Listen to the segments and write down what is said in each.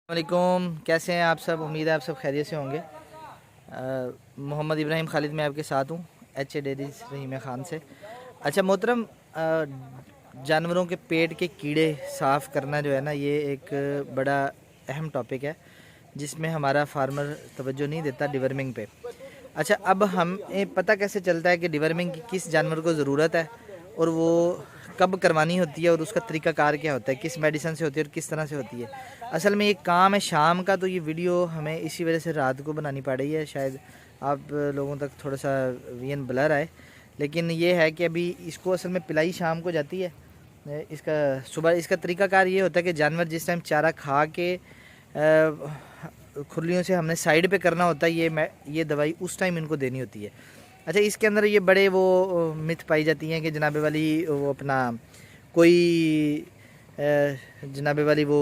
वालेकुम, कैसे हैं आप सब। उम्मीद है आप सब खैरियत से होंगे। मोहम्मद इब्राहिम खालिद मैं आपके साथ हूँ एच ए डेरीज रहीम ख़ान से। अच्छा मोहतरम, जानवरों के पेट के कीड़े साफ़ करना जो है ना, ये एक बड़ा अहम टॉपिक है जिसमें हमारा फार्मर तवज्जो नहीं देता डिवर्मिंग पे। अच्छा, अब हमें पता कैसे चलता है कि डिवर्मिंग की किस जानवर को ज़रूरत है और वो कब करवानी होती है और उसका तरीक़ाकार क्या होता है, किस मेडिसिन से होती है और किस तरह से होती है। असल में ये काम है शाम का, तो ये वीडियो हमें इसी वजह से रात को बनानी पड़ रही है। शायद आप लोगों तक थोड़ा सा विजन ब्लर आए, लेकिन ये है कि अभी इसको असल में पिलाई शाम को जाती है। इसका सुबह इसका तरीक़ाकार ये होता है कि जानवर जिस टाइम चारा खा के खुरलियों से हमने साइड पे करना होता है, ये दवाई उस टाइम इनको देनी होती है। अच्छा, इसके अंदर ये बड़े वो मिथ पाई जाती हैं कि जनाबे वाली वो अपना कोई जनाबे वाली वो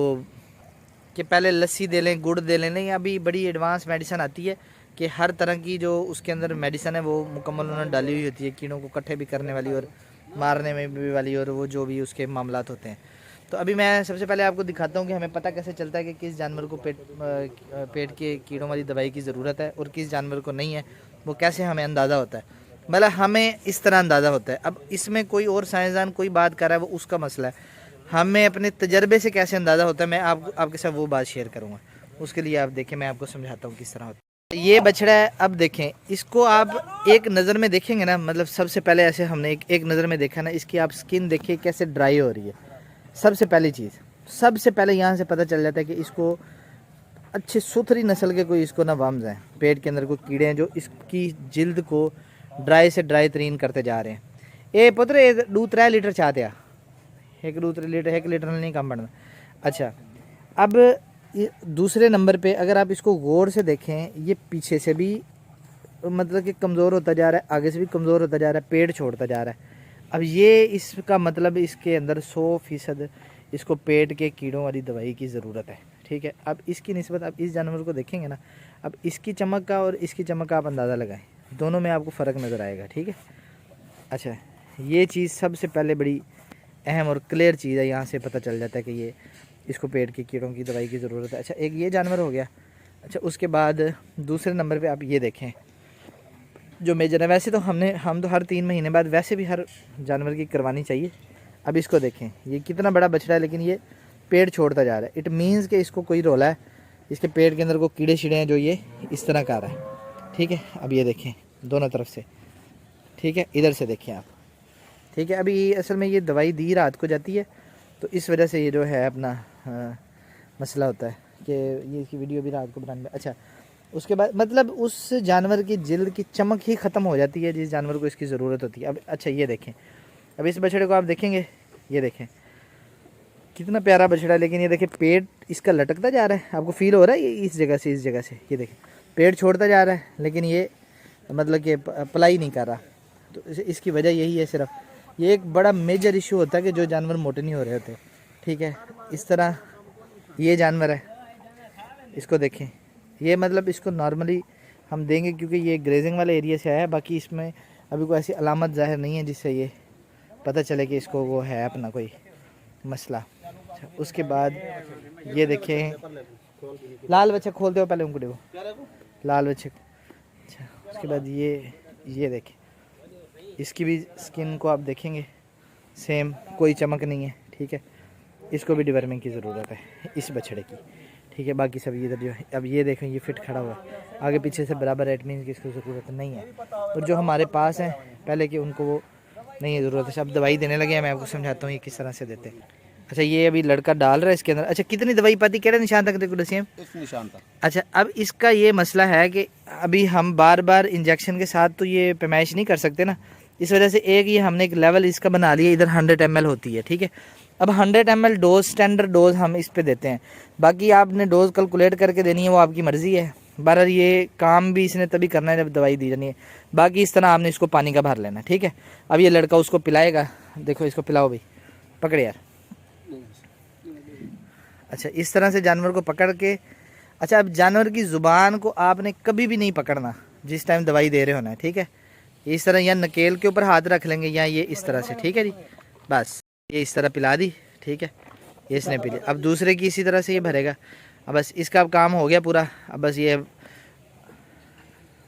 कि पहले लस्सी दे लें, गुड़ दे लें। नहीं, अभी बड़ी एडवांस मेडिसिन आती है कि हर तरह की जो उसके अंदर मेडिसिन है वो मुकम्मल उन्होंने डाली हुई होती है, कीड़ों को इकट्ठे भी करने वाली और मारने में भी वाली, और वो जो भी उसके मामलात होते हैं। तो अभी मैं सबसे पहले आपको दिखाता हूँ कि हमें पता कैसे चलता है कि किस जानवर को पेट के कीड़ों वाली दवाई की ज़रूरत है और किस जानवर को नहीं है। वो कैसे हमें अंदाज़ा होता है, मतलब हमें इस तरह अंदाज़ा होता है। अब इसमें कोई और साइंसदान कोई बात कर रहा है, वो उसका मसला है। हमें अपने तजर्बे से कैसे अंदाज़ा होता है, मैं आपके साथ वो बात शेयर करूँगा। उसके लिए आप देखें, मैं आपको समझाता हूँ किस तरह होता है। ये बछड़ा है, अब देखें इसको आप एक नज़र में देखेंगे ना, मतलब सबसे पहले ऐसे हमने एक नज़र में देखा ना, इसकी आप स्किन देखिए कैसे ड्राई हो रही है। सबसे पहली चीज़, सबसे पहले यहाँ से पता चल जाता है कि इसको अच्छी सुथरी नस्ल के कोई इसको ना वाम्स हैं, पेट के अंदर कोई कीड़े हैं जो इसकी जिल्द को ड्राई से ड्राई तरीन करते जा रहे हैं। ये पुत्र ये 2-3 लीटर चाहते हैं, 1-2 लीटर 1 लीटर नहीं कम बढ़ना। अच्छा, अब दूसरे नंबर पे अगर आप इसको गौर से देखें, ये पीछे से भी मतलब कि कमज़ोर होता जा रहा है, आगे से भी कमज़ोर होता जा रहा है, पेट छोड़ता जा रहा है। अब ये इसका मतलब इसके अंदर 100% इसको पेट के कीड़ों वाली दवाई की ज़रूरत है। ठीक है, अब इसकी निस्बत आप इस जानवर को देखेंगे ना, अब इसकी चमक का और इसकी चमक का आप अंदाज़ा लगाएं, दोनों में आपको फ़र्क नज़र आएगा। ठीक है, अच्छा ये चीज़ सबसे पहले बड़ी अहम और क्लियर चीज़ है, यहाँ से पता चल जाता है कि ये इसको पेट के कीड़ों की दवाई की ज़रूरत है। अच्छा, एक ये जानवर हो गया। अच्छा, उसके बाद दूसरे नंबर पे आप ये देखें जो मेजर है। वैसे तो हम तो हर 3 महीने बाद वैसे भी हर जानवर की करवानी चाहिए। अब इसको देखें, ये कितना बड़ा बछड़ा है लेकिन ये पेट छोड़ता जा रहा है। इट मीन्स कि इसको कोई रोला है, इसके पेट के अंदर को कीड़े शीड़े हैं जो ये इस तरह का आ रहा है। ठीक है, अब ये देखें दोनों तरफ से। ठीक है, इधर से देखें आप। ठीक है, अभी असल में ये दवाई दी रात को जाती है, तो इस वजह से ये जो है अपना मसला होता है कि ये इसकी वीडियो भी रात को बनाने में। अच्छा, उसके बाद मतलब उस जानवर की जिल्द की चमक ही ख़त्म हो जाती है जिस जानवर को इसकी ज़रूरत होती है। अब अच्छा ये देखें, अब इस बछड़े को आप देखेंगे, ये देखें कितना प्यारा बछड़ा है, लेकिन ये देखें पेट इसका लटकता जा रहा है। आपको फील हो रहा है ये इस जगह से, ये देखें पेट छोड़ता जा रहा है, लेकिन ये मतलब कि पलाई नहीं कर रहा। तो इसकी वजह यही है सिर्फ। ये एक बड़ा मेजर इशू होता है कि जो जानवर मोटे नहीं हो रहे होते। ठीक है, इस तरह ये जानवर है, इसको देखें, ये मतलब इसको नॉर्मली हम देंगे क्योंकि ये ग्रेजिंग वाले एरिया से आया है। बाकी इसमें अभी कोई ऐसी अलामत ज़ाहिर नहीं है जिससे ये पता चले कि इसको वो है अपना कोई मसला। अच्छा, उसके बाद ये देखें लाल बच्चा खोलते हो पहले उनको लाल बच्चे। अच्छा, उसके बाद ये देखें, इसकी भी स्किन को आप देखेंगे सेम, कोई चमक नहीं है। ठीक है, इसको भी डिवर्मिंग की ज़रूरत है इस बछड़े की। ठीक है, बाकी सब इधर जो है, अब ये देखें ये फिट खड़ा हुआ है आगे पीछे से बराबर, एट मीन्स की इसको ज़रूरत नहीं है। और जो हमारे पास हैं पहले कि उनको वो नहीं है ज़रूरत है। अब दवाई देने लगे हैं, मैं आपको समझाता हूँ ये किस तरह से देते हैं। अच्छा, ये अभी लड़का डाल रहा है इसके अंदर। अच्छा, कितनी दवाई पाती, केड़े निशान तक देखो दसिए निशान तक। अच्छा, अब इसका ये मसला है कि अभी हम बार बार इंजेक्शन के साथ तो ये पैमाइश नहीं कर सकते ना, इस वजह से एक ये हमने एक लेवल इसका बना लिया, इधर 100 ml होती है। ठीक है, अब 100 ml डोज स्टैंडर्ड डोज हम इस पे देते हैं, बाकी आपने डोज कैलकुलेट करके देनी है, वो आपकी मर्ज़ी है। बहरहाल ये काम भी इसने तभी करना है जब दवाई दी जानी है। बाकी इस तरह आपने इसको पानी का भर लेना। ठीक है, अब ये लड़का उसको पिलाएगा, देखो इसको पिलाओ भाई, पकड़े यार। अच्छा, इस तरह से जानवर को पकड़ के, अच्छा अब जानवर की ज़ुबान को आपने कभी भी नहीं पकड़ना जिस टाइम दवाई दे रहे होना है। ठीक है, इस तरह या नकेल के ऊपर हाथ रख लेंगे या ये इस तरह से। ठीक है जी, बस ये इस तरह पिला दी। ठीक है, ये इसने पी लिया। अब दूसरे की इसी तरह से ये भरेगा। اب بس اس کا اب کام ہو گیا پورا. اب بس یہ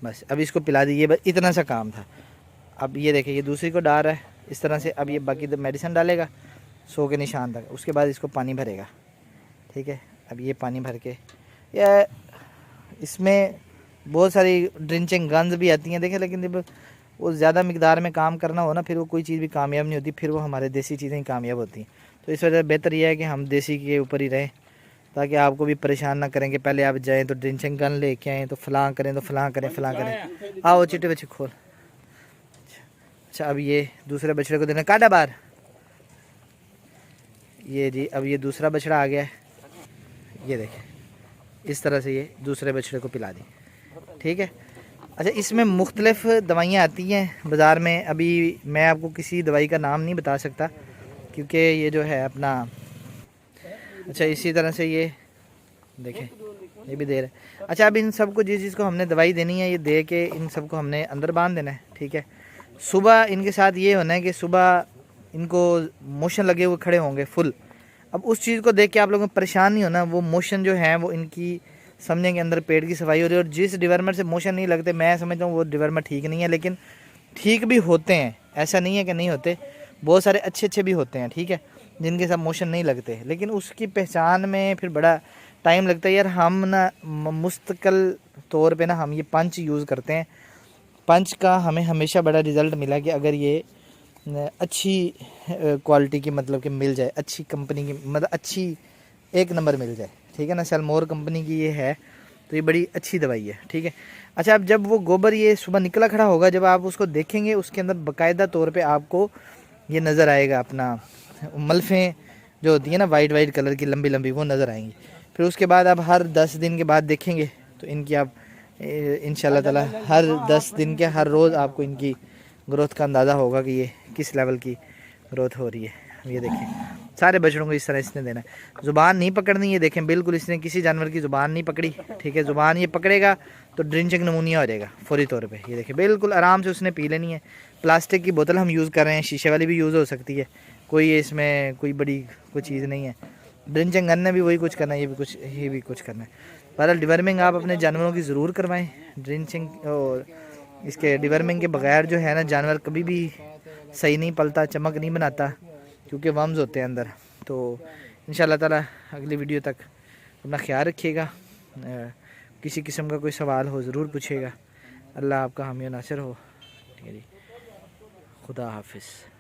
بس اب اس کو پلا دیجیے, بس اتنا سا کام تھا. اب یہ دیکھیں یہ دوسری کو ڈال رہا ہے اس طرح سے. اب یہ باقی میڈیسن ڈالے گا 100 کے نشان تک, اس کے بعد اس کو پانی بھرے گا. ٹھیک ہے, اب یہ پانی بھر کے اس میں بہت ساری ڈرنچنگ گنز بھی آتی ہیں دیکھیں, لیکن جب وہ زیادہ مقدار میں کام کرنا ہو نا پھر وہ کوئی چیز بھی کامیاب نہیں ہوتی, پھر وہ ہمارے دیسی چیزیں ہی کامیاب ہوتی ہیں. تو اس وجہ سے بہتر یہ ہے کہ ہم دیسی کے اوپر ہی رہیں, تاکہ آپ کو بھی پریشان نہ کریں کہ پہلے آپ جائیں تو ڈرنچنگ گن لے کے آئیں تو فلاں کریں تو فلاں کریں فلاں کریں. آؤ چٹے بچے کھول. اچھا اب یہ دوسرے بچڑے کو دینا, کاٹا باہر. یہ جی اب یہ دوسرا بچڑا آ گیا ہے, یہ دیکھیں اس طرح سے یہ دوسرے بچڑے کو پلا دیں. ٹھیک ہے. اچھا اس میں مختلف دوائیاں آتی ہیں بازار میں, ابھی میں آپ کو کسی دوائی کا نام نہیں بتا سکتا کیونکہ یہ جو ہے اپنا. اچھا اسی طرح سے یہ دیکھیں یہ بھی دے رہا ہے. اچھا اب ان سب کو جس چیز کو ہم نے دوائی دینی ہے یہ دے کے ان سب کو ہم نے اندر باندھ دینا ہے. ٹھیک ہے. صبح ان کے ساتھ یہ ہونا ہے کہ صبح ان کو موشن لگے ہوئے کھڑے ہوں گے فل. اب اس چیز کو دیکھ کے آپ لوگوں کو پریشان نہیں ہونا, وہ موشن جو ہیں وہ ان کی سمجھیں کے اندر پیٹ کی صفائی ہو رہی ہے. اور جس ڈیورمر سے موشن نہیں لگتے میں سمجھتا ہوں وہ ڈیورمر ٹھیک نہیں ہے, لیکن ٹھیک بھی ہوتے ہیں, ایسا نہیں ہے کہ نہیں ہوتے, بہت سارے اچھے بھی ہوتے ہیں. ٹھیک ہے, جن کے ساتھ موشن نہیں لگتے, لیکن اس کی پہچان میں پھر بڑا ٹائم لگتا ہے. یار ہم نا مستقل طور پہ نا ہم یہ پنچ یوز کرتے ہیں, پنچ کا ہمیں ہمیشہ بڑا رزلٹ ملا کہ اگر یہ اچھی کوالٹی کی مطلب کہ مل جائے, اچھی کمپنی کی مطلب اچھی 1 نمبر مل جائے. ٹھیک ہے نا, سیلمور کمپنی کی یہ ہے تو یہ بڑی اچھی دوائی ہے. ٹھیک ہے. اچھا اب جب وہ گوبر یہ صبح نکلا کھڑا ہوگا, جب آپ اس کو دیکھیں گے اس کے اندر باقاعدہ طور پہ آپ کو یہ نظر آئے گا اپنا ملفیں جو ہوتی ہیں نا وائٹ کلر کی لمبی لمبی, وہ نظر آئیں گی. پھر اس کے بعد آپ ہر 10 دن کے بعد دیکھیں گے تو ان کی آپ انشاءاللہ تعالی ہر 10 دن کے ہر روز آپ کو ان کی گروتھ کا اندازہ ہوگا کہ یہ کس لیول کی گروتھ ہو رہی ہے. یہ دیکھیں سارے بچڑوں کو اس طرح اس نے دینا ہے, زبان نہیں پکڑنی ہے. دیکھیں بالکل اس نے کسی جانور کی زبان نہیں پکڑی. ٹھیک ہے, زبان یہ پکڑے گا تو ڈرنچنگ نمونیا ہو جائے گا فوری طور پہ. یہ دیکھیں بالکل آرام سے اس نے پی لینی ہے. پلاسٹک کی بوتل ہم یوز کر رہے ہیں, شیشے والی بھی یوز ہو سکتی ہے, کوئی اس میں کوئی بڑی کوئی چیز نہیں ہے. ڈرنچنگ گن نے بھی وہی کچھ کرنا ہے, یہ بھی کچھ کرنا ہے. بہرحال ڈیورمنگ آپ اپنے جانوروں کی ضرور کروائیں. ڈرنچنگ اور اس کے ڈیورمنگ کے بغیر جو ہے نا جانور کبھی بھی صحیح نہیں پلتا, چمک نہیں بناتا, کیونکہ ورمز ہوتے ہیں اندر. تو انشاءاللہ تعالی اگلی ویڈیو تک اپنا خیال رکھیے گا. کسی قسم کا کوئی سوال ہو ضرور پوچھیے گا. اللہ آپ کا حامی و ناصر ہو. ٹھیک ہے جی, خدا حافظ.